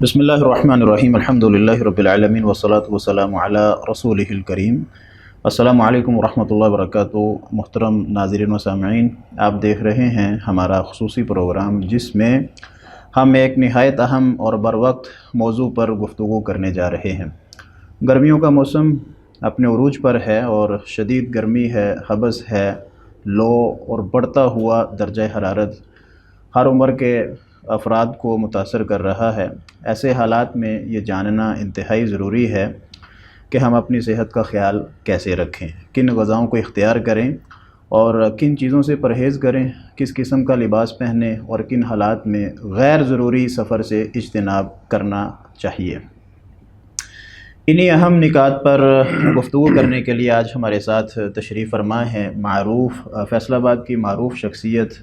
بسم اللہ الرحمن الرحیم الحمد للہ رب العالمین والصلاة والسلام علی رسولہ الکریم۔ السلام علیکم ورحمۃ اللہ وبرکاتہ۔ محترم ناظرین و سامعین، آپ دیکھ رہے ہیں ہمارا خصوصی پروگرام جس میں ہم ایک نہایت اہم اور بروقت موضوع پر گفتگو کرنے جا رہے ہیں۔ گرمیوں کا موسم اپنے عروج پر ہے اور شدید گرمی ہے، حبس ہے، لو اور بڑھتا ہوا درجہ حرارت ہر عمر کے افراد کو متاثر کر رہا ہے۔ ایسے حالات میں یہ جاننا انتہائی ضروری ہے کہ ہم اپنی صحت کا خیال کیسے رکھیں، کن غذاؤں کو اختیار کریں اور کن چیزوں سے پرہیز کریں، کس قسم کا لباس پہنیں اور کن حالات میں غیر ضروری سفر سے اجتناب کرنا چاہیے۔ انہی اہم نکات پر گفتگو کرنے کے لیے آج ہمارے ساتھ تشریف فرما ہیں فیصل آباد کی معروف شخصیت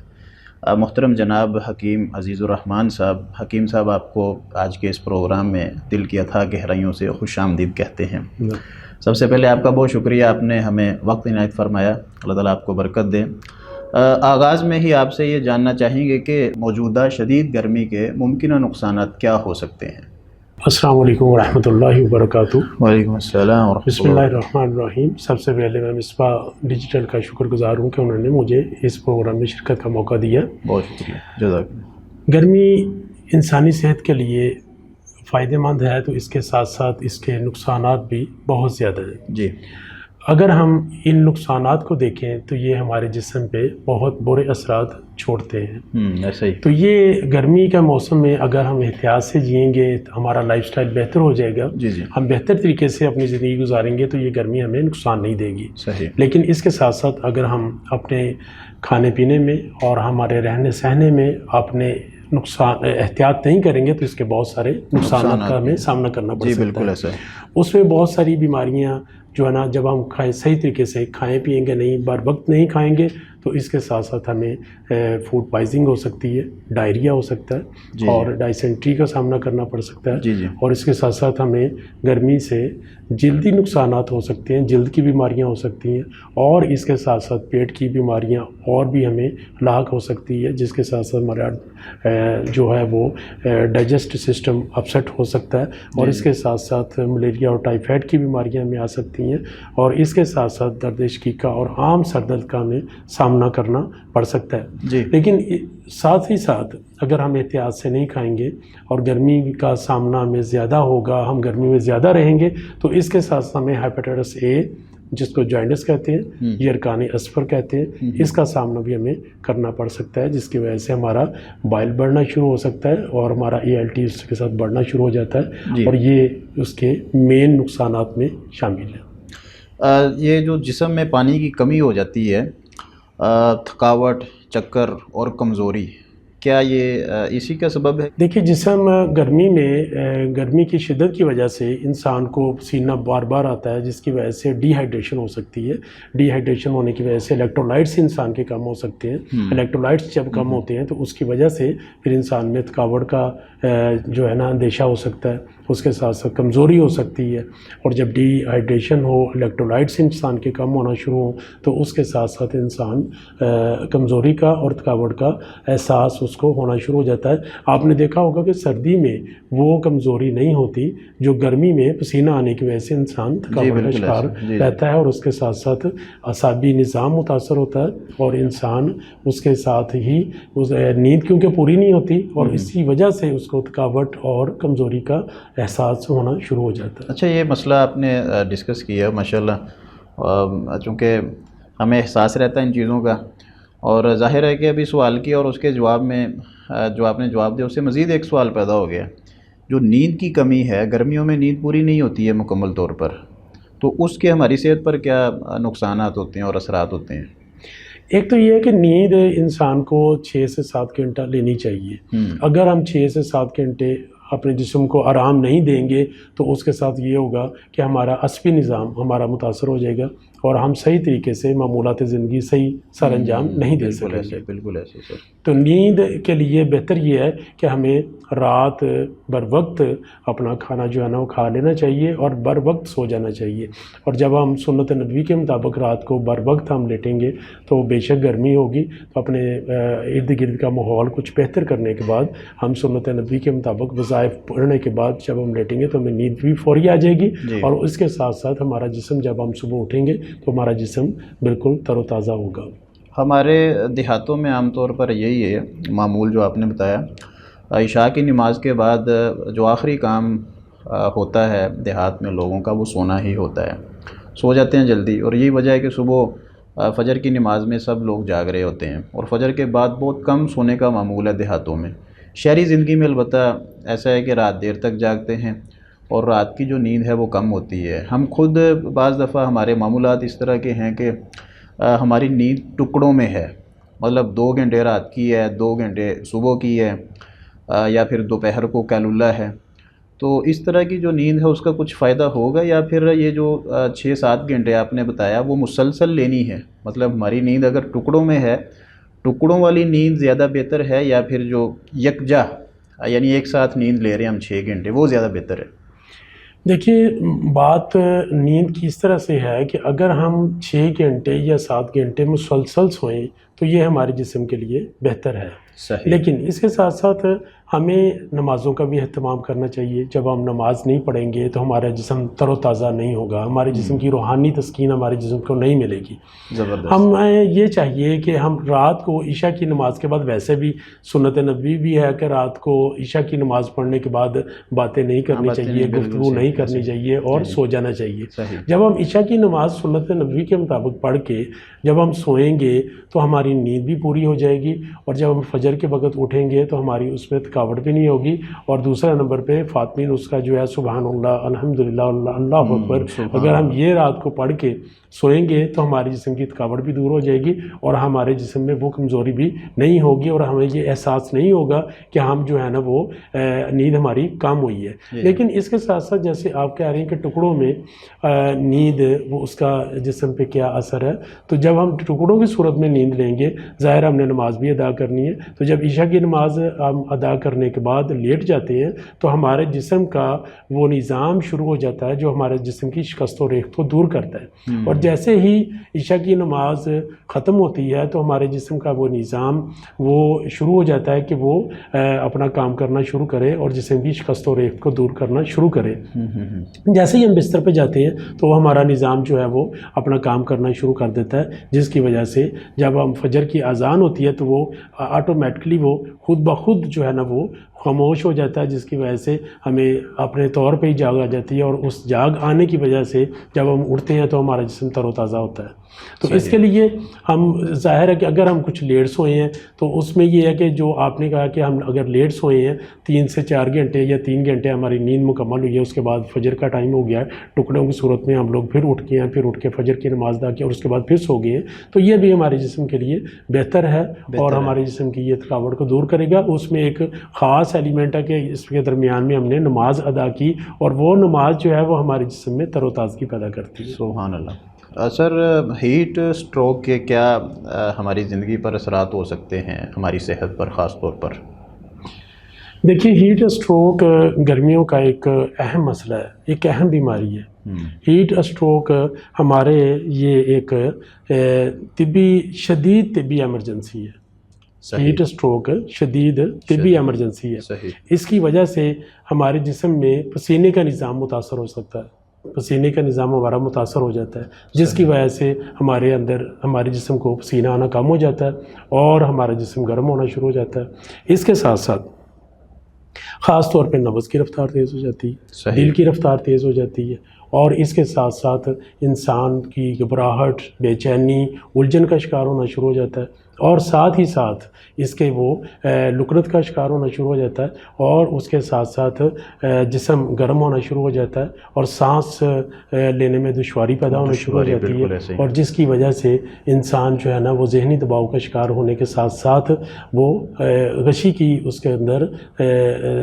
محترم جناب حکیم عزیز الرحمن صاحب۔ حکیم صاحب، آپ کو آج کے اس پروگرام میں دل کی اتھاہ گہرائیوں سے خوش آمدید کہتے ہیں۔ سب سے پہلے آپ کا بہت شکریہ، آپ نے ہمیں وقت عنایت فرمایا، اللہ تعالیٰ آپ کو برکت دے۔ آغاز میں ہی آپ سے یہ جاننا چاہیں گے کہ موجودہ شدید گرمی کے ممکنہ نقصانات کیا ہو سکتے ہیں؟ السلام علیکم ورحمۃ اللہ وبرکاتہ۔ وعلیکم السلام ورحمۃ بسم اللہ الرحمن الرحیم۔ سب سے پہلے میں مصباح ڈیجیٹل کا شکر گزار ہوں کہ انہوں نے مجھے اس پروگرام میں شرکت کا موقع دیا۔ بہت شکریہ، جزاک اللہ۔ گرمی انسانی صحت کے لیے فائدہ مند ہے تو اس کے ساتھ ساتھ اس کے نقصانات بھی بہت زیادہ ہیں۔ جی، اگر ہم ان نقصانات کو دیکھیں تو یہ ہمارے جسم پہ بہت برے اثرات چھوڑتے ہیں۔ ایسا ہی۔ تو یہ گرمی کا موسم میں اگر ہم احتیاط سے جئیں گے تو ہمارا لائف سٹائل بہتر ہو جائے گا۔ جی جی، ہم بہتر طریقے سے اپنی زندگی گزاریں گے تو یہ گرمی ہمیں نقصان نہیں دے گی۔ صحیح۔ لیکن اس کے ساتھ ساتھ اگر ہم اپنے کھانے پینے میں اور ہمارے رہنے سہنے میں اپنے احتیاط نہیں کریں گے تو اس کے بہت سارے نقصانات کا ہمیں سامنا کرنا پڑ سکتا ہے۔ جی بالکل ایسا ہے۔ اس میں بہت ساری بیماریاں جو ہے نا، جب ہم صحیح طریقے سے کھائیں پیئیں گے نہیں، بر وقت نہیں کھائیں گے تو اس کے ساتھ ساتھ ہمیں فوڈ پوائزنگ ہو سکتی ہے، ڈائریا ہو سکتا ہے اور ڈائسینٹری کا سامنا کرنا پڑ سکتا ہے۔ جی جی، اور اس کے ساتھ ساتھ ہمیں گرمی سے جلدی نقصانات ہو سکتے ہیں، جلد کی بیماریاں ہو سکتی ہیں اور اس کے ساتھ ساتھ پیٹ کی بیماریاں اور بھی ہمیں لاحق ہو سکتی ہے، جس کے ساتھ ساتھ ہمارا جو ہے وہ ڈائجسٹ سسٹم اپسیٹ ہو سکتا ہے اور اس کے ساتھ ساتھ ملیریا اور ٹائیفائڈ کی بیماریاں ہمیں آ سکتی ہیں اور اس کے ساتھ ساتھ درد شقیقہ اور عام سر درد کا ہمیں سامنا کرنا پڑ سکتا ہے۔ جی، لیکن ساتھ ہی ساتھ اگر ہم احتیاط سے نہیں کھائیں گے اور گرمی کا سامنا ہمیں زیادہ ہوگا، ہم گرمی میں زیادہ رہیں گے تو اس کے ساتھ ہمیں ہیپیٹائٹس اے، جس کو جوائنٹس کہتے ہیں، یرکان اصفر کہتے ہیں، اس کا سامنا بھی ہمیں کرنا پڑ سکتا ہے، جس کی وجہ سے ہمارا بائل بڑھنا شروع ہو سکتا ہے اور ہمارا ALT اس کے ساتھ بڑھنا شروع ہو جاتا ہے اور یہ اس کے مین نقصانات میں شامل ہے۔ یہ جو جسم میں پانی کی کمی ہو جاتی ہے، تھکاوٹ، چکر اور کمزوری، کیا یہ اسی کا سبب ہے؟ دیکھیے، جسم گرمی میں گرمی کی شدت کی وجہ سے انسان کو پسینہ بار بار آتا ہے، جس کی وجہ سے ڈی ہائیڈریشن ہو سکتی ہے۔ ڈی ہائیڈریشن ہونے کی وجہ سے الیکٹرولائٹس انسان کے کم ہو سکتے ہیں۔ الیکٹرولائٹس جب کم ہوتے ہیں تو اس کی وجہ سے پھر انسان میں تھکاوٹ کا جو ہے نا اندیشہ ہو سکتا ہے، اس کے ساتھ ساتھ کمزوری ہو سکتی ہے اور جب ڈی ہائیڈریشن ہو، الیکٹرولائٹس انسان کے کم ہونا شروع ہوں تو اس کے ساتھ ساتھ انسان کمزوری کا اور تھکاوٹ کا احساس اس کو ہونا شروع ہو جاتا ہے۔ آپ نے دیکھا ہوگا کہ سردی میں وہ کمزوری نہیں ہوتی جو گرمی میں پسینہ آنے کی وجہ سے انسان تھکاوٹ کا شکار رہتا ہے اور اس کے ساتھ ساتھ اعصابی نظام متاثر ہوتا ہے اور انسان اس کے ساتھ ہی نیند کیونکہ پوری نہیں ہوتی اور اسی وجہ سے اس کو تھکاوٹ اور کمزوری کا احساس ہونا شروع ہو جاتا ہے۔ اچھا، یہ مسئلہ آپ نے ڈسکس کیا ماشاءاللہ، چونکہ ہمیں احساس رہتا ہے ان چیزوں کا اور ظاہر ہے کہ ابھی سوال کی اور اس کے جواب میں جو آپ نے جواب دیا اس سے مزید ایک سوال پیدا ہو گیا۔ جو نیند کی کمی ہے، گرمیوں میں نیند پوری نہیں ہوتی ہے مکمل طور پر، تو اس کے ہماری صحت پر کیا نقصانات ہوتے ہیں اور اثرات ہوتے ہیں؟ ایک تو یہ ہے کہ نیند انسان کو 6 سے 7 گھنٹہ لینی چاہیے۔ اگر ہم 6 سے 7 گھنٹے اپنے جسم کو آرام نہیں دیں گے تو اس کے ساتھ یہ ہوگا کہ ہمارا عصبی نظام ہمارا متاثر ہو جائے گا، اور ہم صحیح طریقے سے معمولات زندگی صحیح سر انجام نہیں دے بالکل سکیں ایسے گے۔ بالکل ایسے سر۔ تو نیند کے لیے بہتر یہ ہے کہ ہمیں رات بر وقت اپنا کھانا جو ہے نا وہ کھا لینا چاہیے اور بر وقت سو جانا چاہیے، اور جب ہم سنت نبوی کے مطابق رات کو بر وقت ہم لیٹیں گے تو بے شک گرمی ہوگی، تو اپنے ارد گرد کا ماحول کچھ بہتر کرنے کے بعد ہم سنت نبوی کے مطابق وظائف پڑھنے کے بعد جب ہم لیٹیں گے تو ہمیں نیند بھی فوری آ جائے گی، جی۔ اور اس کے ساتھ ساتھ ہمارا جسم جب ہم صبح اٹھیں گے تو ہمارا جسم بالکل تر و تازہ ہوگا۔ ہمارے دیہاتوں میں عام طور پر یہی ہے معمول جو آپ نے بتایا، عشاء کی نماز کے بعد جو آخری کام ہوتا ہے دیہات میں لوگوں کا وہ سونا ہی ہوتا ہے، سو جاتے ہیں جلدی، اور یہی وجہ ہے کہ صبح فجر کی نماز میں سب لوگ جاگ رہے ہوتے ہیں، اور فجر کے بعد بہت کم سونے کا معمول ہے دیہاتوں میں۔ شہری زندگی میں البتہ ایسا ہے کہ رات دیر تک جاگتے ہیں اور رات کی جو نیند ہے وہ کم ہوتی ہے۔ ہم خود بعض دفعہ ہمارے معمولات اس طرح کے ہیں کہ ہماری نیند ٹکڑوں میں ہے، مطلب 2 گھنٹے رات کی ہے، 2 گھنٹے صبح کی ہے، یا پھر دوپہر کو قیلولہ ہے۔ تو اس طرح کی جو نیند ہے اس کا کچھ فائدہ ہوگا، یا پھر یہ جو 6-7 گھنٹے آپ نے بتایا وہ مسلسل لینی ہے؟ مطلب ہماری نیند اگر ٹکڑوں میں ہے، ٹکڑوں والی نیند زیادہ بہتر ہے، یا پھر جو یکجا یعنی ایک ساتھ نیند لے رہے ہیں ہم 6 گھنٹے وہ زیادہ بہتر ہے؟ دیکھیے، بات نیند کی اس طرح سے ہے کہ اگر ہم 6 گھنٹے یا 7 گھنٹے مسلسل سوئیں تو یہ ہمارے جسم کے لیے بہتر ہے، صحیح۔ لیکن اس کے ساتھ ساتھ ہمیں نمازوں کا بھی اہتمام کرنا چاہیے۔ جب ہم نماز نہیں پڑھیں گے تو ہمارا جسم تر و تازہ نہیں ہوگا، ہمارے جسم کی روحانی تسکین ہمارے جسم کو نہیں ملے گی۔ زبردست۔ ہمیں یہ چاہیے کہ ہم رات کو عشاء کی نماز کے بعد، ویسے بھی سنت نبوی بھی ہے کہ رات کو عشاء کی نماز پڑھنے کے بعد باتیں نہیں کرنی چاہیے، گفتگو نہیں کرنی چاہیے اور سو جانا چاہیے۔ جب ہم عشاء کی نماز سنت نبوی کے مطابق پڑھ کے جب ہم سوئیں گے تو ہماری نیند بھی پوری ہو جائے گی، اور جب ہم فجر کے وقت اٹھیں گے تو ہماری اس میں تھکاوٹ بھی نہیں ہوگی۔ اور دوسرا نمبر پہ فاطمی نسخہ جو ہے سبحان اللہ، الحمدللہ، اللہ اکبر، اگر ہم یہ رات کو پڑھ کے سوئیں گے تو ہماری جسم کی تھکاوٹ بھی دور ہو جائے گی، اور ہمارے جسم میں وہ کمزوری بھی نہیں ہوگی، اور ہمیں یہ احساس نہیں ہوگا کہ ہم جو ہے نا وہ نیند ہماری کم ہوئی ہے۔ لیکن اس کے ساتھ ساتھ جیسے آپ کہہ رہے ہیں کہ ٹکڑوں میں نیند، وہ اس کا جسم پہ کیا اثر ہے، تو جب ہم ٹکڑوں کی صورت میں نیند لیں گے، ظاہر ہم نے نماز بھی ادا کرنی ہے، تو جب عشاء کی نماز ہم ادا کرنے کے بعد لیٹ جاتے ہیں تو ہمارے جسم کا وہ نظام شروع ہو جاتا ہے جو ہمارے جسم کی شکست و ریخت کو دور کرتا ہے، اور جیسے ہی عشاء کی نماز ختم ہوتی ہے تو ہمارے جسم کا وہ نظام وہ شروع ہو جاتا ہے کہ وہ اپنا کام کرنا شروع کرے اور جسم کی شکست و ریخت کو دور کرنا شروع کرے۔ جیسے ہی ہم بستر پہ جاتے ہیں تو ہمارا نظام جو ہے وہ اپنا کام کرنا شروع کر دیتا ہے، جس کی وجہ سے جب ہم فجر کی اذان ہوتی ہے تو وہ آٹومیٹکلی وہ خود بخود جو ہے نا وہ خاموش ہو جاتا ہے، جس کی وجہ سے ہمیں اپنے طور پہ ہی جاگ آ جاتی ہے، اور اس جاگ آنے کی وجہ سے جب ہم اٹھتے ہیں تو ہمارا جسم تر و تازہ ہوتا ہے۔ تو اس کے لیے ہم ظاہر ہے کہ اگر ہم کچھ لیٹ سوئے ہیں تو اس میں یہ ہے کہ جو آپ نے کہا کہ ہم اگر لیٹ سوئے ہیں 3 سے 4 گھنٹے یا 3 گھنٹے ہماری نیند مکمل ہوئی ہے، اس کے بعد فجر کا ٹائم ہو گیا ہے، ٹکڑوں کی صورت میں ہم لوگ پھر اٹھ گئے ہیں، پھر اٹھ کے فجر کی نماز ادا کی اور اس کے بعد پھر سو گئے ہیں، تو یہ بھی ہمارے جسم کے لیے بہتر ہے اور ہمارے جسم کی یہ تھکاوٹ کو دور کرے گا۔ اس میں ایک خاص ایلیمنٹ ہے کہ اس کے درمیان میں ہم نے نماز ادا کی، اور وہ نماز جو ہے وہ ہمارے جسم میں تر و تازگی پیدا کرتی ہے۔ سبحان اللہ۔ سر، ہیٹ سٹروک کے کیا ہماری زندگی پر اثرات ہو سکتے ہیں، ہماری صحت پر خاص طور پر؟ دیکھیے، ہیٹ اسٹروک گرمیوں کا ایک اہم مسئلہ ہے، ایک اہم بیماری ہے۔ ہیٹ اسٹروک ہمارے یہ ایک شدید طبی ایمرجنسی ہے۔ ہیٹ اسٹروک شدید طبی ایمرجنسی ہے۔ اس کی وجہ سے ہمارے جسم میں پسینے کا نظام متاثر ہو سکتا ہے، پسینے کا نظام ہمارا متاثر ہو جاتا ہے، جس کی وجہ سے ہمارے اندر ہمارے جسم کو پسینہ آنا کم ہو جاتا ہے اور ہمارا جسم گرم ہونا شروع ہو جاتا ہے۔ اس کے ساتھ ساتھ خاص طور پہ نبض کی رفتار تیز ہو جاتی ہے، دل کی رفتار تیز ہو جاتی ہے، اور اس کے ساتھ ساتھ انسان کی گھبراہٹ، بے چینی، الجھن کا شکار ہونا شروع ہو جاتا ہے، اور ساتھ ہی ساتھ اس کے وہ لکنت کا شکار ہونا شروع ہو جاتا ہے، اور اس کے ساتھ ساتھ جسم گرم ہونا شروع ہو جاتا ہے اور سانس لینے میں دشواری پیدا ہونا شروع ہو جاتی ہے، اور جس کی وجہ سے انسان جو ہے نا وہ ذہنی دباؤ کا شکار ہونے کے ساتھ ساتھ وہ غشی کی اس کے اندر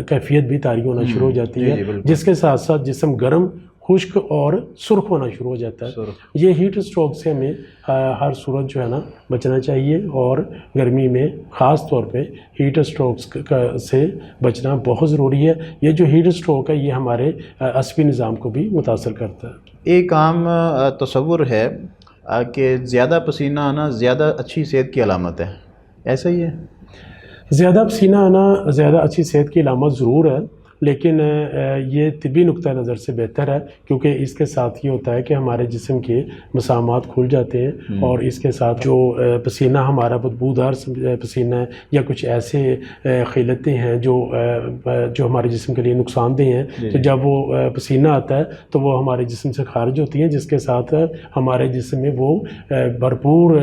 کیفیت بھی طاری ہونا شروع ہو جاتی ہے، جس کے ساتھ ساتھ جسم گرم خشک اور سرخ ہونا شروع ہو جاتا ہے. یہ ہیٹ اسٹروک سے ہمیں ہر صورت جو ہے نا بچنا چاہیے, اور گرمی میں خاص طور پہ ہیٹ اسٹروکس سے بچنا بہت ضروری ہے. یہ جو ہیٹ اسٹروک ہے یہ ہمارے عصبی نظام کو بھی متاثر کرتا ہے. ایک عام تصور ہے کہ زیادہ پسینہ آنا زیادہ اچھی صحت کی علامت ہے, ایسا ہی ہے؟ زیادہ پسینہ آنا زیادہ اچھی صحت کی علامت ضرور ہے, لیکن یہ طبی نقطہ نظر سے بہتر ہے, کیونکہ اس کے ساتھ یہ ہوتا ہے کہ ہمارے جسم کے مسامات کھل جاتے ہیں, اور اس کے ساتھ جو پسینہ ہمارا بدبودار پسینہ ہے یا کچھ ایسے خلطیں ہیں جو ہمارے جسم کے لیے نقصان دہ ہیں, تو جب وہ پسینہ آتا ہے تو وہ ہمارے جسم سے خارج ہوتی ہیں, جس کے ساتھ ہمارے جسم میں وہ بھرپور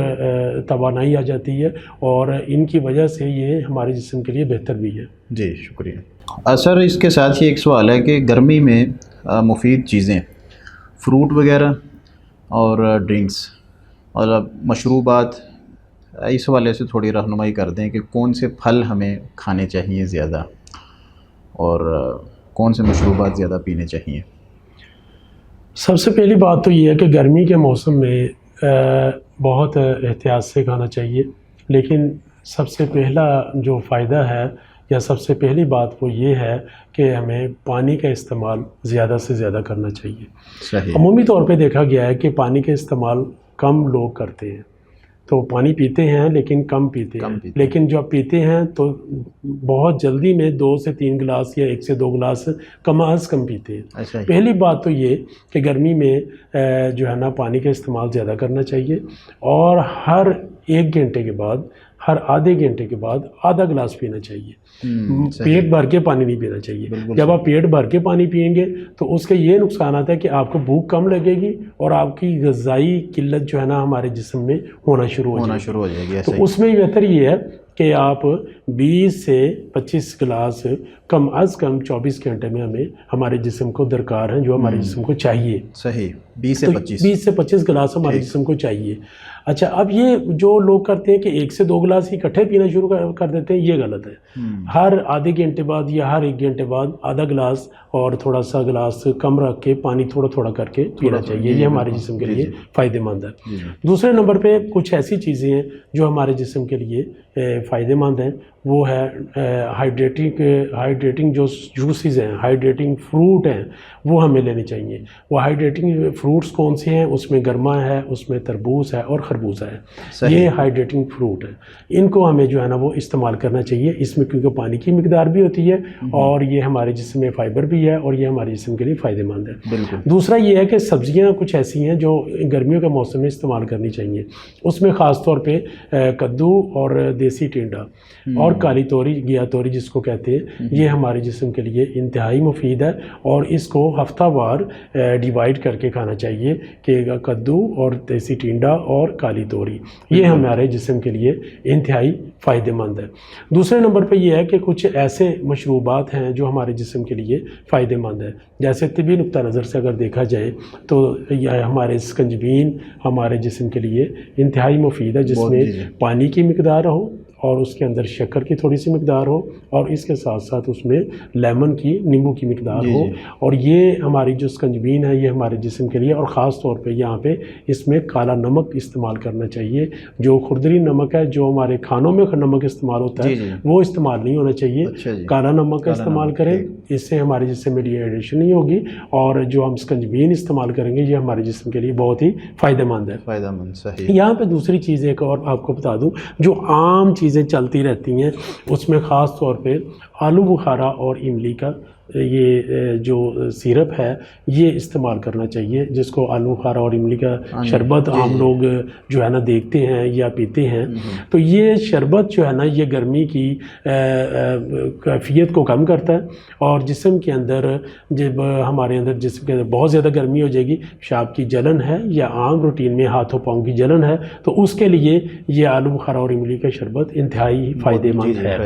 توانائی آ جاتی ہے, اور ان کی وجہ سے یہ ہمارے جسم کے لیے بہتر بھی ہے. جی شکریہ. سر اس کے ساتھ ہی ایک سوال ہے کہ گرمی میں مفید چیزیں, فروٹ وغیرہ اور ڈرنکس اور مشروبات, اس حوالے سے تھوڑی رہنمائی کر دیں کہ کون سے پھل ہمیں کھانے چاہیے زیادہ اور کون سے مشروبات زیادہ پینے چاہیے. سب سے پہلی بات تو یہ ہے کہ گرمی کے موسم میں بہت احتیاط سے کھانا چاہیے, لیکن سب سے پہلا جو فائدہ ہے یا سب سے پہلی بات وہ یہ ہے کہ ہمیں پانی کا استعمال زیادہ سے زیادہ کرنا چاہیے. صحیح. عمومی طور پہ دیکھا گیا ہے کہ پانی کا استعمال کم لوگ کرتے ہیں, تو پانی پیتے ہیں لیکن کم پیتے ہیں, لیکن جب پیتے ہیں تو بہت جلدی میں 2 سے 3 گلاس یا 1 سے 2 گلاس کم از کم پیتے ہیں. پہلی بات تو یہ کہ گرمی میں جو ہے نا پانی کا استعمال زیادہ کرنا چاہیے, اور ہر 1 گھنٹے کے بعد, ہر آدھے گھنٹے کے بعد آدھا گلاس پینا چاہیے. پیٹ بھر کے پانی نہیں پینا چاہیے. جب آپ پیٹ بھر کے پانی پئیں گے تو اس کے یہ نقصانات ہے کہ آپ کو بھوک کم لگے گی, اور آپ کی غذائی قلت جو ہے نا ہمارے جسم میں ہونا شروع ہو جائے گی. تو اس میں بہتر یہ ہے کہ آپ 20 سے 25 گلاس کم از کم 24 گھنٹے میں ہمارے جسم کو درکار ہیں, جو ہمارے جسم کو چاہیے. صحیح. 20 سے 25 گلاس ہمارے جسم کو چاہیے. اچھا, اب یہ جو لوگ کرتے ہیں کہ 1 سے 2 گلاس ہی اکٹھے پینا شروع کر دیتے ہیں, یہ غلط ہے. ہر آدھے گھنٹے بعد یا ہر 1 گھنٹے بعد آدھا گلاس اور تھوڑا سا گلاس کم رکھ کے پانی تھوڑا تھوڑا کر کے پینا چاہیے. یہ ہمارے جسم کے لیے فائدہ مند ہے. دوسرے نمبر پہ کچھ ایسی چیزیں ہیں جو ہمارے جسم کے لیے فائدہ مند ہیں, وہ ہے ہائیڈریٹنگ جو جوسز ہیں, ہائیڈریٹنگ فروٹ ہیں, وہ ہمیں لینے چاہیے. وہ ہائیڈریٹنگ فروٹس کون سے ہیں؟ اس میں گرما ہے, اس میں تربوز ہے اور خربوزہ ہے. یہ ہائیڈریٹنگ فروٹ ہیں, ان کو ہمیں جو ہے نا وہ استعمال کرنا چاہیے. اس میں کیونکہ پانی کی مقدار بھی ہوتی ہے, اور یہ ہمارے جسم میں فائبر بھی ہے, اور یہ ہمارے جسم کے لیے فائدہ مند ہے. دوسرا یہ ہے کہ سبزیاں کچھ ایسی ہیں جو گرمیوں کے موسم میں استعمال کرنی چاہیے. اس میں خاص طور پہ کدو اور دیسی ٹینڈا اور کالی توری, گیا توری جس کو کہتے ہیں, یہ ہمارے جسم کے لیے انتہائی مفید ہے, اور اس کو ہفتہ وار ڈیوائڈ کر کے کھانا چاہیے کہ کدو اور دیسی ٹینڈا اور کالی توری یہ ہمارے جسم کے لیے انتہائی فائدہ مند ہے. دوسرے نمبر پہ یہ ہے کہ کچھ ایسے مشروبات ہیں جو ہمارے جسم کے لیے فائدہ مند ہے. جیسے طبی نقطہ نظر سے اگر دیکھا جائے تو ہمارے سکنجبین ہمارے جسم کے لیے انتہائی مفید ہے, جس میں پانی کی مقدار ہو اور اس کے اندر شکر کی تھوڑی سی مقدار ہو, اور اس کے ساتھ ساتھ اس میں لیمن کی, نیمبو کی مقدار ہو. اور یہ ہماری جو سکنجبین ہے یہ ہمارے جسم کے لیے, اور خاص طور پہ یہاں پہ اس میں کالا نمک استعمال کرنا چاہیے. جو خوردری نمک ہے, جو ہمارے کھانوں میں نمک استعمال ہوتا ہے, وہ استعمال نہیں ہونا چاہیے. کالا نمک کا استعمال کریں, اس سے ہمارے جسم میں ڈی ہائیڈریشن نہیں ہوگی. اور جو ہم سکنجبین استعمال کریں گے یہ ہمارے جسم کے لیے بہت ہی فائدہ مند ہے. صحیح. یہاں پہ دوسری چیز ایک اور آپ کو بتا دوں, جو عام چیزیں چلتی رہتی ہیں, اس میں خاص طور پہ آلو بخارا اور املی کا یہ جو سیرپ ہے یہ استعمال کرنا چاہیے, جس کو آلو بخارا اور املی کا شربت عام لوگ جو ہے نا دیکھتے ہیں یا پیتے ہیں. تو یہ شربت جو ہے نا یہ گرمی کی کیفیت کو کم کرتا ہے, اور جسم کے اندر جب ہمارے اندر جسم کے اندر بہت زیادہ گرمی ہو جائے گی, پیشاب کی جلن ہے یا عام روٹین میں ہاتھوں پاؤں کی جلن ہے, تو اس کے لیے یہ آلو بخارا اور املی کا شربت انتہائی فائدہ مند ہے.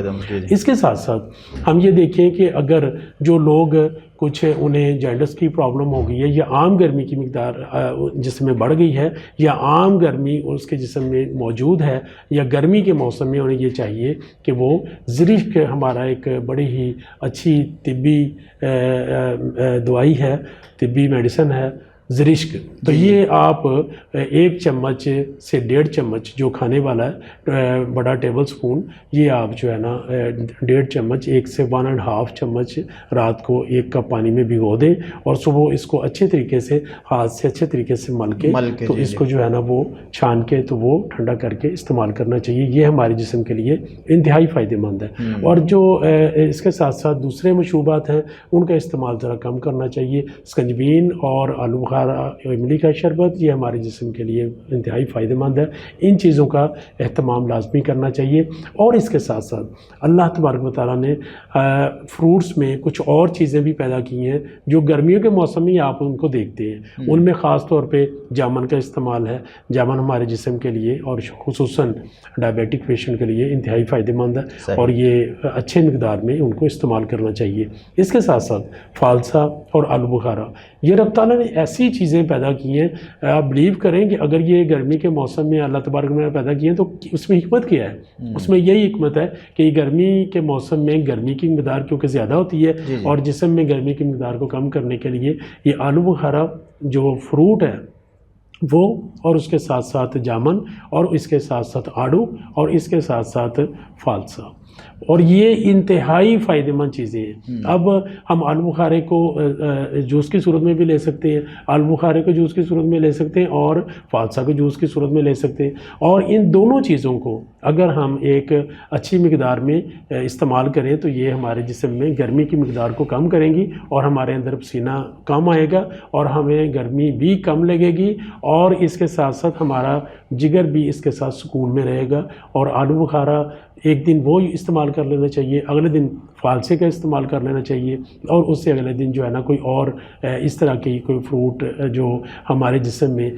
اس کے ساتھ ساتھ ہم یہ دیکھیں کہ اگر جو جو لوگ کچھ انہیں جانڈس کی پرابلم ہو گئی ہے یا عام گرمی کی مقدار جسم میں بڑھ گئی ہے یا عام گرمی اس کے جسم میں موجود ہے یا گرمی کے موسم میں انہیں یہ چاہیے کہ وہ زرشک ہمارا ایک بڑی ہی اچھی طبی دوائی ہے، طبی میڈیسن ہے زرشک، تو یہ آپ 1 چمچ سے 1.5 چمچ جو کھانے والا ہے بڑا ٹیبل سپون، یہ آپ جو ہے نا 1.5 چمچ 1 سے 1.5 چمچ رات کو 1 کپ پانی میں بھگو دیں اور صبح اس کو اچھے طریقے سے ہاتھ سے اچھے طریقے سے مل کے تو اس کو جو ہے نا وہ چھان کے تو وہ ٹھنڈا کر کے استعمال کرنا چاہیے، یہ ہمارے جسم کے لیے انتہائی فائدہ مند ہے۔ اور جو اس کے ساتھ ساتھ دوسرے مشروبات ہیں ان کا استعمال ذرا کم کرنا چاہیے، سکنجبین اور آلو بخارا، املی کا شربت، یہ ہمارے جسم کے لیے انتہائی فائدہ مند ہے، ان چیزوں کا اہتمام لازمی کرنا چاہیے۔ اور اس کے ساتھ ساتھ اللہ تبارک و تعالیٰ نے فروٹس میں کچھ اور چیزیں بھی پیدا کی ہیں جو گرمیوں کے موسم میں آپ ان کو دیکھتے ہیں، ان میں خاص طور پہ جامن کا استعمال ہے۔ جامن ہمارے جسم کے لیے اور خصوصاً ڈائبیٹک پیشنٹ کے لیے انتہائی فائدہ مند ہے اور یہ اچھے مقدار میں ان کو استعمال کرنا چاہیے۔ اس کے ساتھ ساتھ فالسا اور آلو بخارا، یہ رب تعالیٰ نے ایسی چیزیں پیدا کی ہیں، آپ بلیو کریں کہ اگر یہ گرمی کے موسم میں اللہ تبارک نے پیدا کی ہیں تو اس میں حکمت کیا ہے؟ اس میں یہی حکمت ہے کہ گرمی کے موسم میں گرمی کی مقدار کیونکہ زیادہ ہوتی ہے اور جسم میں گرمی کی مقدار کو کم کرنے کے لیے یہ آلو بخارا جو فروٹ ہے وہ، اور اس کے ساتھ ساتھ جامن، اور اس کے ساتھ ساتھ آڑو، اور اس کے ساتھ ساتھ فالسا، اور یہ انتہائی فائدہ مند چیزیں ہیں۔ اب ہم آلو بخارے کو جوس کی صورت میں بھی لے سکتے ہیں، آلو بخارے کو جوس کی صورت میں لے سکتے ہیں اور فالسا کو جوس کی صورت میں لے سکتے ہیں، اور ان دونوں چیزوں کو اگر ہم ایک اچھی مقدار میں استعمال کریں تو یہ ہمارے جسم میں گرمی کی مقدار کو کم کریں گی اور ہمارے اندر پسینہ کم آئے گا اور ہمیں گرمی بھی کم لگے گی، اور اس کے ساتھ ساتھ ہمارا جگر بھی اس کے ساتھ سکون میں رہے گا۔ اور آلو بخارا ایک دن وہ استعمال کر لینا چاہیے، اگلے دن فالسے کا استعمال کر لینا چاہیے، اور اس سے اگلے دن جو ہے نا کوئی اور اس طرح کی کوئی فروٹ جو ہمارے جسم میں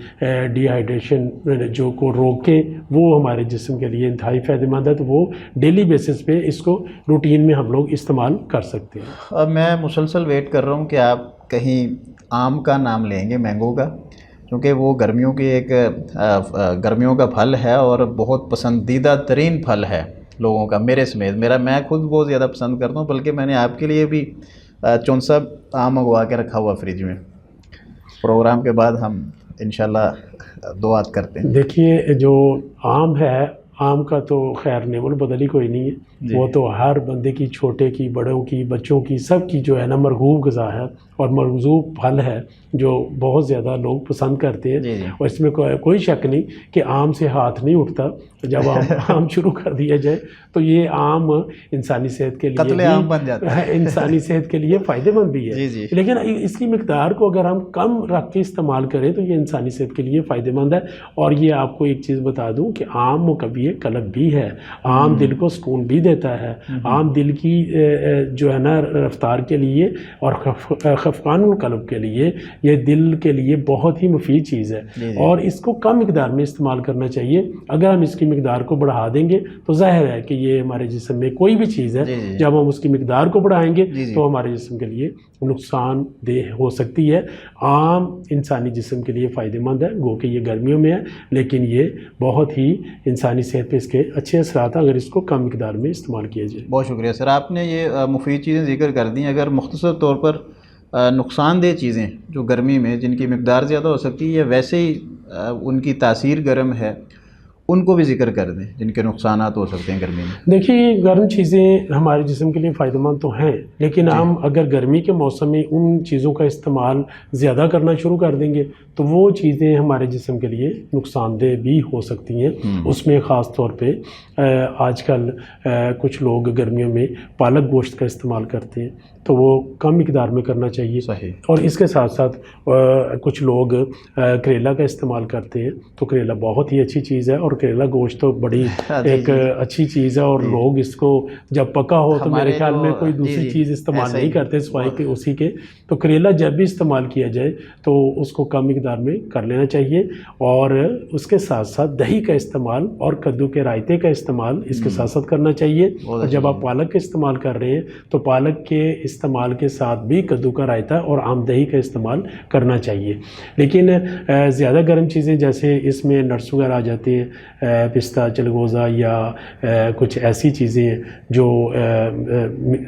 ڈی ہائیڈریشن جو کو روکے وہ ہمارے جسم کے لیے انتہائی فائدہ مند ہے، تو وہ ڈیلی بیسس پہ اس کو روٹین میں ہم لوگ استعمال کر سکتے ہیں۔ اب میں مسلسل ویٹ کر رہا ہوں کہ آپ کہیں آم کا نام لیں گے، مینگو کا، کیونکہ وہ گرمیوں کی ایک گرمیوں کا پھل ہے اور بہت پسندیدہ ترین پھل ہے لوگوں کا، میرے سمیت۔ میں خود بہت زیادہ پسند کرتا ہوں، بلکہ میں نے آپ کے لیے بھی 64 آم منگوا کے رکھا ہوا فریج میں۔ پروگرام کے بعد ہم انشاءاللہ دعات کرتے ہیں۔ دیکھیے جو آم ہے، آم کا تو خیر نعم البدل ہی کوئی نہیں ہے، وہ تو ہر بندے کی، چھوٹے کی، بڑوں کی، بچوں کی، سب کی جو ہے نا مرغوب غذا ہے اور مرغوب پھل ہے جو بہت زیادہ لوگ پسند کرتے ہیں، اور اس میں کوئی شک نہیں کہ آم سے ہاتھ نہیں اٹھتا جب آم شروع کر دیا جائے، تو یہ آم انسانی صحت کے لیے قتل عام بن جاتا ہے، انسانی صحت کے لیے فائدہ مند بھی ہے، لیکن اس کی مقدار کو اگر ہم کم رکھ کے استعمال کریں تو یہ انسانی صحت کے لیے فائدہ مند ہے۔ اور یہ آپ کو ایک چیز بتا دوں کہ آم مقوی قلب بھی ہے، آم دل کو سکون بھی دیتا ہے، آم دل کی جو ہے نا رفتار کے لیے اور خفقان القلب کے لیے، یہ دل کے لیے بہت ہی مفید چیز ہے، اور اس کو کم مقدار میں استعمال کرنا چاہیے۔ اگر ہم اس کی مقدار کو بڑھا دیں گے تو ظاہر ہے کہ یہ ہمارے جسم میں کوئی بھی چیز ہے جب ہم اس کی مقدار کو بڑھائیں گے تو ہمارے جسم کے لیے نقصان دہ ہو سکتی ہے۔ آم انسانی جسم کے لیے فائدہ مند ہے، گو کہ یہ گرمیوں میں ہے، لیکن یہ بہت ہی انسانی صحت پہ اس کے اچھے اثرات ہیں اگر اس کو کم مقدار میں استعمال کیا جائے۔ بہت شکریہ سر، آپ نے یہ مفید چیزیں ذکر کر دیں۔ اگر مختصر طور پر نقصان دہ چیزیں جو گرمی میں جن کی مقدار زیادہ ہو سکتی ہے یا ویسے ہی ان کی تاثیر گرم ہے، ان کو بھی ذکر کر دیں جن کے نقصانات ہو سکتے ہیں گرمی میں۔ دیکھیے گرم چیزیں ہمارے جسم کے لیے فائدہ مند تو ہیں، لیکن ہم اگر گرمی کے موسم میں ان چیزوں کا استعمال زیادہ کرنا شروع کر دیں گے تو وہ چیزیں ہمارے جسم کے لیے نقصان دہ بھی ہو سکتی ہیں۔ اس میں خاص طور پہ آج کل کچھ لوگ گرمیوں میں پالک گوشت کا استعمال کرتے ہیں، تو وہ کم مقدار میں کرنا چاہیے۔ اور اس کے ساتھ ساتھ کچھ لوگ کریلا کا استعمال کرتے ہیں، تو کریلا بہت ہی اچھی چیز ہے، اور کریلا گوشت تو بڑی ایک اچھی چیز ہے، اور لوگ اس کو جب پکا ہو تو میرے خیال میں کوئی دوسری چیز استعمال نہیں کرتے سوائے کہ اسی کے، تو کریلا جب بھی استعمال کیا جائے تو اس کو کم مقدار میں کر لینا چاہیے۔ اور اس کے ساتھ ساتھ دہی کا استعمال اور کدو کے رائتے کا استعمال اس کے ساتھ ساتھ کرنا چاہیے۔ اور جب آپ پالک کا استعمال کر رہے ہیں تو پالک کے استعمال کے ساتھ بھی کدو کا رائتہ اور عام دہی کا استعمال کرنا چاہیے. لیکن زیادہ گرم چیزیں جیسے اس میں نٹس وغیرہ آ جاتے ہیں، پستہ، چلگوزہ یا کچھ ایسی چیزیں جو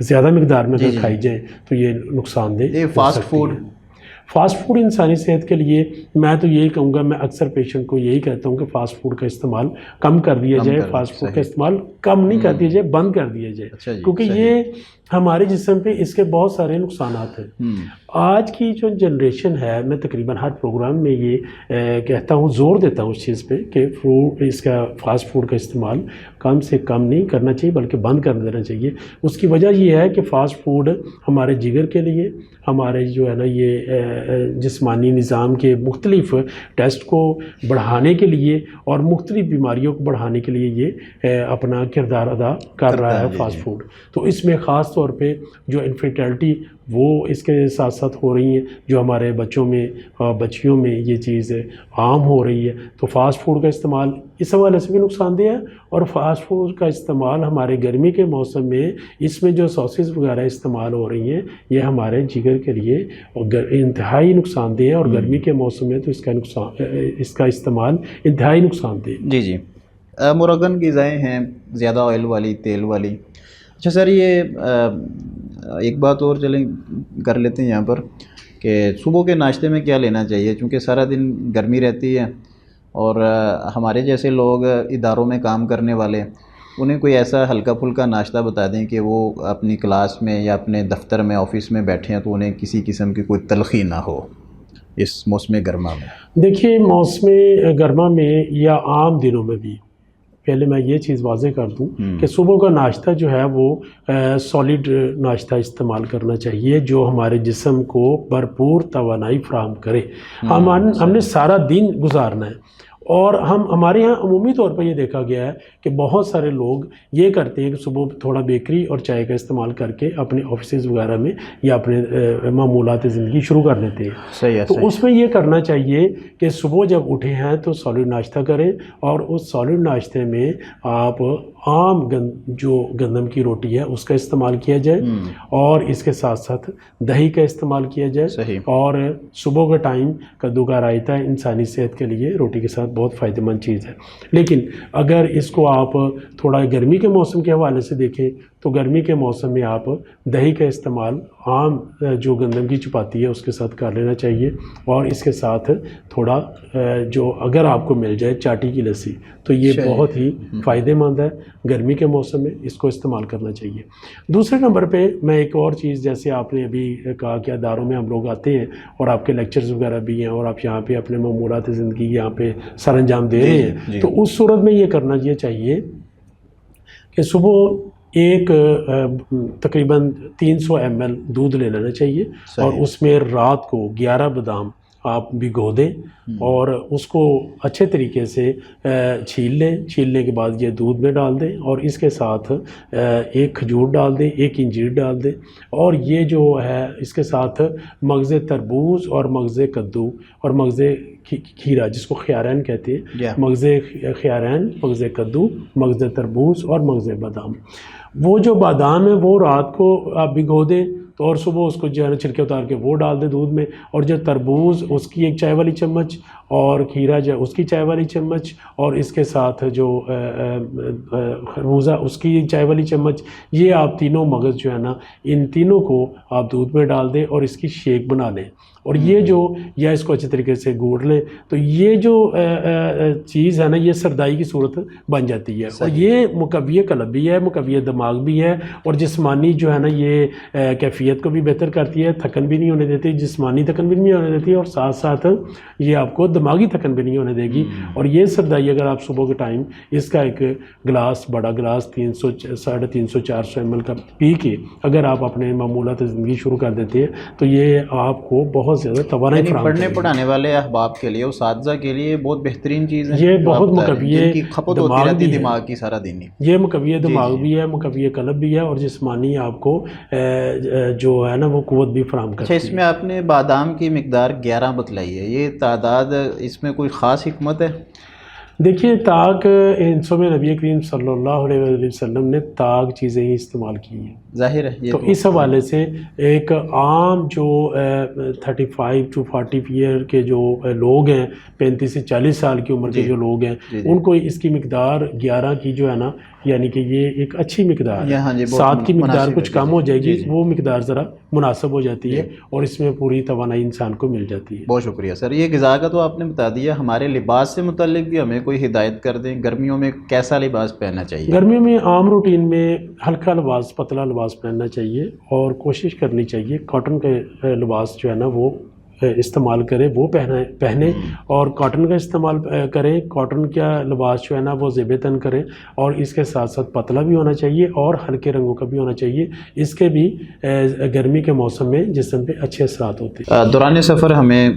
زیادہ مقدار میں اگر کھائی جائیں تو یہ نقصان دہ. فاسٹ فوڈ انسانی صحت کے لیے میں تو یہی کہوں گا، میں اکثر پیشنٹ کو یہی کہتا ہوں کہ فاسٹ فوڈ کا استعمال کم کر دیا جائے. فاسٹ فوڈ کا استعمال کم نہیں کر دیا جائے، بند کر دیا جائے، کیونکہ یہ ہمارے جسم پہ اس کے بہت سارے نقصانات ہیں. آج کی جو جنریشن ہے، میں تقریباً ہر پروگرام میں یہ کہتا ہوں، زور دیتا ہوں اس چیز پہ کہ اس کا فاسٹ فوڈ کا استعمال کم سے کم نہیں کرنا چاہیے بلکہ بند کر دینا چاہیے. اس کی وجہ یہ ہے کہ فاسٹ فوڈ ہمارے جگر کے لیے، ہمارے جو ہے نا یہ جسمانی نظام کے مختلف ٹیسٹ کو بڑھانے کے لیے اور مختلف بیماریوں کو بڑھانے کے لیے یہ اپنا کردار ادا کر رہا ہے فاسٹ فوڈ. تو اس میں خاص طور پہ جو انفرٹیلٹی وہ اس کے ساتھ ساتھ ہو رہی ہیں، جو ہمارے بچوں میں بچیوں میں یہ چیز عام ہو رہی ہے. تو فاسٹ فوڈ کا استعمال اس حوالے سے بھی نقصان دہ ہے. اور فاسٹ فوڈ کا استعمال ہمارے گرمی کے موسم میں اس میں جو ساسز وغیرہ استعمال ہو رہی ہیں یہ ہمارے جگر کے لیے انتہائی نقصان دہ ہے. اور گرمی کے موسم میں تو اس کا استعمال انتہائی نقصان دہ. جی مرغن غذائیں ہیں زیادہ آئل والی، تیل والی. اچھا سر، یہ ایک بات اور چلیں کر لیتے ہیں یہاں پر کہ صبح کے ناشتے میں کیا لینا چاہیے، چونکہ سارا دن گرمی رہتی ہے اور ہمارے جیسے لوگ اداروں میں کام کرنے والے، انہیں کوئی ایسا ہلکا پھلکا ناشتہ بتا دیں کہ وہ اپنی کلاس میں یا اپنے دفتر میں، آفس میں بیٹھے ہیں تو انہیں کسی قسم کی کوئی تلخی نہ ہو اس موسم گرما میں. دیکھیے، موسم گرما میں یا عام دنوں میں بھی پہلے میں یہ چیز واضح کر دوں کہ صبح کا ناشتہ جو ہے وہ سالڈ ناشتہ استعمال کرنا چاہیے جو ہمارے جسم کو بھرپور توانائی فراہم کرے. ہم نے سارا دن گزارنا ہے اور ہمارے ہاں عمومی طور پر یہ دیکھا گیا ہے کہ بہت سارے لوگ یہ کرتے ہیں کہ صبح تھوڑا بیکری اور چائے کا استعمال کر کے اپنے آفیسز وغیرہ میں یا اپنے معمولات زندگی شروع کر دیتے ہیں. صحیح ہے. تو اس میں یہ کرنا چاہیے کہ صبح جب اٹھے ہیں تو سالڈ ناشتہ کریں اور اس سالڈ ناشتے میں آپ عام جو گندم کی روٹی ہے اس کا استعمال کیا جائے اور اس کے ساتھ ساتھ دہی کا استعمال کیا جائے. صحیح. اور صبح کا ٹائم کدو کا رائتہ انسانی صحت کے لیے روٹی کے ساتھ بہت فائدہ مند چیز ہے. لیکن اگر اس کو آپ تھوڑا گرمی کے موسم کے حوالے سے دیکھیں تو گرمی کے موسم میں آپ دہی کا استعمال عام جو گندم کی چپاتی ہے اس کے ساتھ کر لینا چاہیے اور اس کے ساتھ تھوڑا جو اگر آپ کو مل جائے چاٹی کی لسی تو یہ بہت ہی فائدہ مند ہے. گرمی کے موسم میں اس کو استعمال کرنا چاہیے. دوسرے نمبر پہ میں ایک اور چیز، جیسے آپ نے ابھی کہا کہ اداروں میں ہم لوگ آتے ہیں اور آپ کے لیکچرز وغیرہ بھی ہیں اور آپ یہاں پہ اپنے معمولات زندگی یہاں پہ سر انجام دے رہے ہیں، تو اس صورت میں یہ کرنا یہ چاہیے کہ صبح ایک تقریباً 300 ml دودھ لے لینا چاہیے اور اس میں رات کو 11 بادام آپ بھگو دیں اور اس کو اچھے طریقے سے چھیل لیں. چھیلنے کے بعد یہ دودھ میں ڈال دیں اور اس کے ساتھ ایک کھجور ڈال دیں، ایک انجیر ڈال دیں اور یہ جو ہے اس کے ساتھ مغز تربوز اور مغز کدو اور مغز کھیرا جس کو خیارین کہتے ہیں، مغز خیارین، مغز کدو، مغز تربوز اور مغز بادام. وہ جو بادام ہے وہ رات کو آپ بھگو دیں تو اور صبح اس کو جو ہے نا چھلکے اتار کے وہ ڈال دیں دودھ میں. اور جو تربوز اس کی ایک چائے والی چمچ اور کھیرا جو ہے اس کی چائے والی چمچ اور اس کے ساتھ جو خربوزہ اس کی چائے والی چمچ، یہ آپ تینوں مغز جو ہے نا ان تینوں کو آپ دودھ میں ڈال دیں اور اس کی شیک بنا لیں اور یہ جو یا اس کو اچھے طریقے سے گوڑ لیں. تو یہ جو چیز ہے نا یہ سردائی کی صورت بن جاتی ہے اور یہ مقوی قلب بھی ہے، مقوی دماغ بھی ہے اور جسمانی جو ہے نا یہ کیفیت کو بھی بہتر کرتی ہے، تھکن بھی نہیں ہونے دیتی، جسمانی تھکن بھی نہیں ہونے دیتی اور ساتھ ساتھ یہ آپ کو دماغی تھکن بھی نہیں ہونے دے گی. اور یہ سردائی اگر آپ صبح کے ٹائم اس کا ایک گلاس، بڑا گلاس 300-350 400 ml کا پی کے اگر آپ اپنے معمولات زندگی شروع کر دیتے ہیں تو یہ آپ کو بہت زیادہ توانائی فراہم کرے گی. پڑھنے پڑھانے والے احباب کے لیے، اساتذہ کے لیے بہت بہترین چیز ہے. یہ بہت مقوی کھپت ہوتی رہتی ہے دماغ کی سارا دن. یہ مقوی دماغ بھی ہے، مقوی قلب بھی ہے اور جسمانی آپ کو جو ہے نا وہ قوت بھی فراہم کرتی ہے. اچھا، اس میں آپ نے بادام کی مقدار 11 بتلائی ہے، یہ تعداد اس میں کوئی خاص حکمت ہے؟ دیکھیے طاق انسوں میں نبی کریم صلی اللہ علیہ وسلم نے طاق چیزیں ہی استعمال کی ہیں، ظاہر ہے یہ تو اس حوالے سے ایک عام جو 35 to 40 ایئر کے جو لوگ ہیں، 35 سے 40 سال کی عمر کے جو لوگ ہیں، ان کو اس کی مقدار 11 کی جو ہے نا، یعنی کہ یہ ایک اچھی مقدار ہے، 7 کی مقدار کچھ کم ہو جائے گی، وہ مقدار ذرا مناسب ہو جاتی ہے اور اس میں پوری توانائی انسان کو مل جاتی ہے۔ بہت شکریہ سر، یہ غذا کا تو آپ نے بتا دیا، ہمارے لباس سے متعلق بھی ہمیں کوئی ہدایت کر دیں، گرمیوں میں کیسا لباس پہننا چاہیے؟ گرمیوں میں عام روٹین میں ہلکا لباس، پتلا لباس پہننا چاہیے اور کوشش کرنی چاہیے کاٹن کے لباس جو ہے نا وہ استعمال کریں، وہ پہنیں اور کاٹن کا استعمال کریں، کاٹن کا لباس جو ہے نا وہ زیب تن کریں، اور اس کے ساتھ ساتھ پتلا بھی ہونا چاہیے اور ہلکے رنگوں کا بھی ہونا چاہیے، اس کے بھی گرمی کے موسم میں جسم پہ اچھے اثرات ہوتے ہیں۔ دوران سفر ہمیں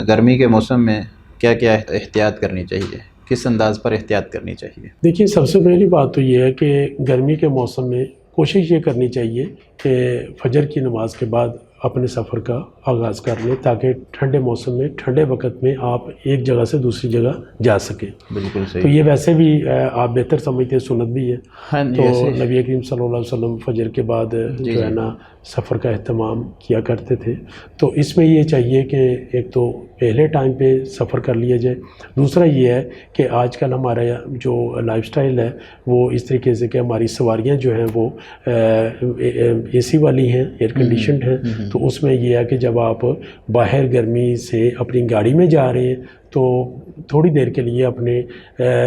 گرمی کے موسم میں کیا کیا احتیاط کرنی چاہیے، کس انداز پر احتیاط کرنی چاہیے؟ دیکھیے سب سے پہلی بات تو یہ ہے کہ گرمی کے موسم میں کوشش یہ کرنی چاہیے کہ فجر کی نماز کے بعد اپنے سفر کا آغاز کر لیں، تاکہ ٹھنڈے موسم میں، ٹھنڈے وقت میں آپ ایک جگہ سے دوسری جگہ جا سکیں۔ بالکل تو صحیح۔ یہ ویسے بھی آپ بہتر سمجھتے ہیں، سنت بھی ہے، ہاں تو جی، نبی کریم صلی اللہ علیہ وسلم فجر کے بعد جو ہے نا سفر کا اہتمام کیا کرتے تھے، تو اس میں یہ چاہیے کہ ایک تو پہلے ٹائم پہ سفر کر لیا جائے، دوسرا یہ ہے کہ آج کل ہمارا جو لائف سٹائل ہے وہ اس طریقے سے کہ ہماری سواریاں جو ہیں وہ اے سی والی ہیں، ایئر کنڈیشنڈ ہیں، تو اس میں یہ ہے کہ جب آپ باہر گرمی سے اپنی گاڑی میں جا رہے ہیں تو تھوڑی دیر کے لیے اپنے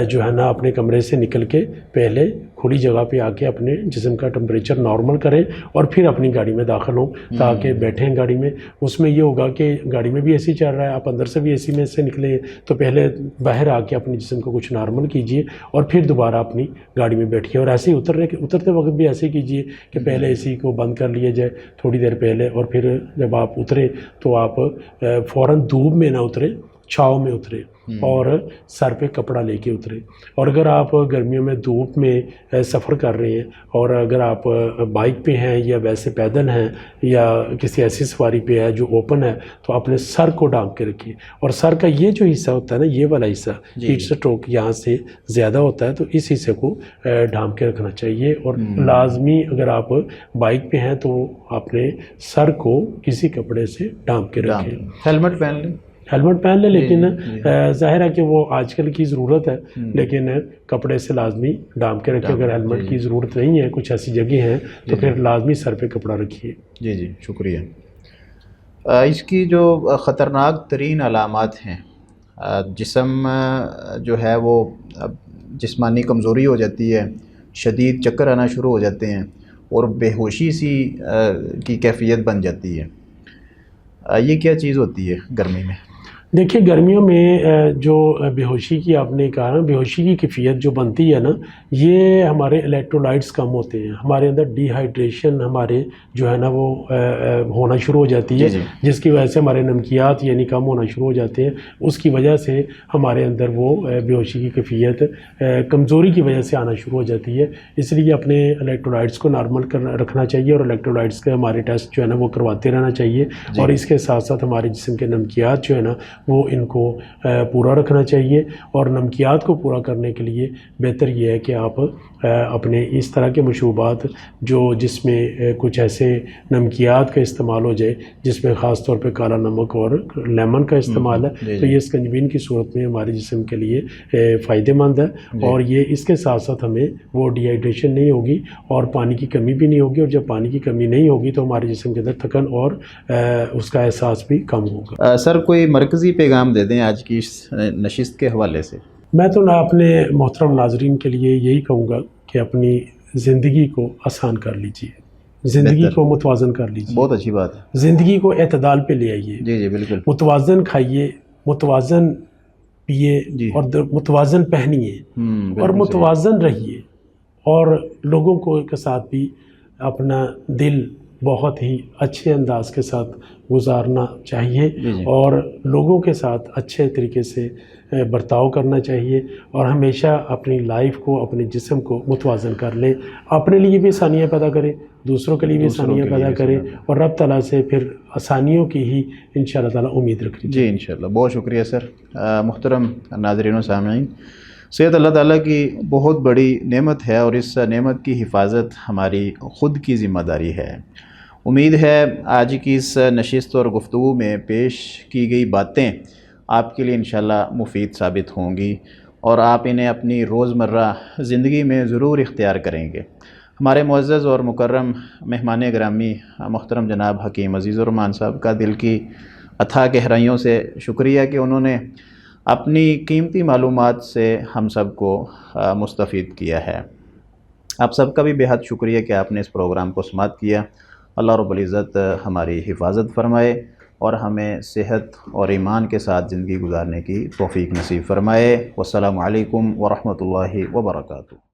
جو ہے نا اپنے کمرے سے نکل کے پہلے کھلی جگہ پہ آ کے اپنے جسم کا ٹمپریچر نارمل کریں اور پھر اپنی گاڑی میں داخل ہوں، تاکہ بیٹھیں گاڑی میں۔ اس میں یہ ہوگا کہ گاڑی میں بھی اے سی چل رہا ہے، آپ اندر سے بھی اے سی میں سے نکلیں، تو پہلے باہر آ کے اپنے جسم کو کچھ نارمل کیجئے اور پھر دوبارہ اپنی گاڑی میں بیٹھیے، اور ایسے ہی اترتے وقت بھی ایسے کیجئے کہ پہلے اے سی کو بند کر لیا جائے تھوڑی دیر پہلے، اور پھر جب آپ اتریں تو آپ فوراً دھوپ میں نہ اتریں، چھاؤں میں اترے اور سر پہ کپڑا لے کے اترے۔ اور اگر آپ گرمیوں میں دھوپ میں سفر کر رہے ہیں اور اگر آپ بائک پہ ہیں یا ویسے پیدل ہیں یا کسی ایسی سواری پہ ہے جو اوپن ہے، تو اپنے سر کو ڈھانپ کے رکھیے، اور سر کا یہ جو حصہ ہوتا ہے نا، یہ والا حصہ ہیٹ سٹروک یہاں سے زیادہ ہوتا ہے، تو اس حصے کو ڈھانپ کے رکھنا چاہیے۔ اور لازمی اگر آپ بائک پہ ہیں تو اپنے سر کو کسی کپڑے سے ڈھانپ کے رکھیں۔ ہیلمٹ پہن لیں، ہیلمٹ پہن لیں، لیکن ظاہر ہے کہ وہ آج کل کی ضرورت ہے، لیکن کپڑے سے لازمی ڈھانپ کے رکھیں۔ اگر ہیلمٹ کی ضرورت نہیں ہے، کچھ ایسی جگہ ہیں تو پھر لازمی سر پہ کپڑا رکھیے۔ جی شکریہ۔ اس کی جو خطرناک ترین علامات ہیں، جسم جو ہے وہ جسمانی کمزوری ہو جاتی ہے، شدید چکر آنا شروع ہو جاتے ہیں اور بے ہوشی سی کی کیفیت بن جاتی ہے، یہ کیا چیز ہوتی ہے گرمی میں؟ دیکھیے گرمیوں میں جو بے ہوشی کی آپ نے کہا نا، بے ہوشی کی کیفیت جو بنتی ہے نا، یہ ہمارے الیکٹرولائٹس کم ہوتے ہیں، ہمارے اندر ڈی ہائیڈریشن ہمارے جو ہے نا وہ ہونا شروع ہو جاتی ہے، جس کی وجہ سے ہمارے نمکیات یعنی کم ہونا شروع ہو جاتے ہیں، اس کی وجہ سے ہمارے اندر وہ بے ہوشی کی کیفیت کمزوری کی وجہ سے آنا شروع ہو جاتی ہے۔ اس لیے اپنے الیکٹرولائٹس کو نارمل رکھنا چاہیے، اور الیکٹرولائٹس کے ہمارے ٹیسٹ جو ہے نا وہ کرواتے رہنا چاہیے، اور اس کے ساتھ ساتھ ہمارے جسم کے نمکیات جو ہے نا وہ ان کو پورا رکھنا چاہیے، اور نمکیات کو پورا کرنے کے لیے بہتر یہ ہے کہ آپ اپنے اس طرح کے مشروبات جو جس میں کچھ ایسے نمکیات کا استعمال ہو جائے، جس میں خاص طور پہ کالا نمک اور لیمن کا استعمال ہے، تو یہ اسکنجبین کی صورت میں ہمارے جسم کے لیے فائدہ مند ہے، اور یہ اس کے ساتھ ساتھ ہمیں وہ ڈی ہائیڈریشن نہیں ہوگی اور پانی کی کمی بھی نہیں ہوگی، اور جب پانی کی کمی نہیں ہوگی تو ہمارے جسم کے اندر تھکن اور اس کا احساس بھی کم ہوگا۔ سر کوئی مرکزی پیغام دے دیں آج کی اس نشست کے حوالے سے؟ میں تو اپنے محترم ناظرین کے لیے یہی کہوں گا کہ اپنی زندگی کو آسان کر لیجئے، زندگی کو متوازن کر لیجئے، بہت اچھی بات ہے، زندگی کو اعتدال پہ لے آئیے، جی بالکل، متوازن کھائیے، متوازن پیے اور متوازن پہنیے اور متوازن رہیے، اور لوگوں کو کے ساتھ بھی اپنا دل بہت ہی اچھے انداز کے ساتھ گزارنا چاہیے، اور لوگوں کے ساتھ اچھے طریقے سے برتاؤ کرنا چاہیے، اور ہمیشہ اپنی لائف کو، اپنے جسم کو متوازن کر لیں، اپنے لیے بھی آسانیاں پیدا کریں، دوسروں کے لیے بھی آسانیاں پیدا کریں، اور رب تعالیٰ سے پھر آسانیوں کی ہی انشاءاللہ تعالیٰ امید رکھیں۔ جی انشاءاللہ، بہت شکریہ سر۔ محترم ناظرین و سامعین، صحت اللہ تعالیٰ کی بہت بڑی نعمت ہے اور اس نعمت کی حفاظت ہماری خود کی ذمہ داری ہے۔ امید ہے آج کی اس نشست اور گفتگو میں پیش کی گئی باتیں آپ کے لیے انشاءاللہ مفید ثابت ہوں گی اور آپ انہیں اپنی روزمرہ زندگی میں ضرور اختیار کریں گے۔ ہمارے معزز اور مکرم مہمان گرامی محترم جناب حکیم عزیز الرحمان صاحب کا دل کی اتھاہ گہرائیوں سے شکریہ کہ انہوں نے اپنی قیمتی معلومات سے ہم سب کو مستفید کیا ہے۔ آپ سب کا بھی بہت شکریہ کہ آپ نے اس پروگرام کو سماعت کیا۔ اللہ رب العزت ہماری حفاظت فرمائے اور ہمیں صحت اور ایمان کے ساتھ زندگی گزارنے کی توفیق نصیب فرمائے۔ والسلام علیکم ورحمۃ اللہ وبرکاتہ۔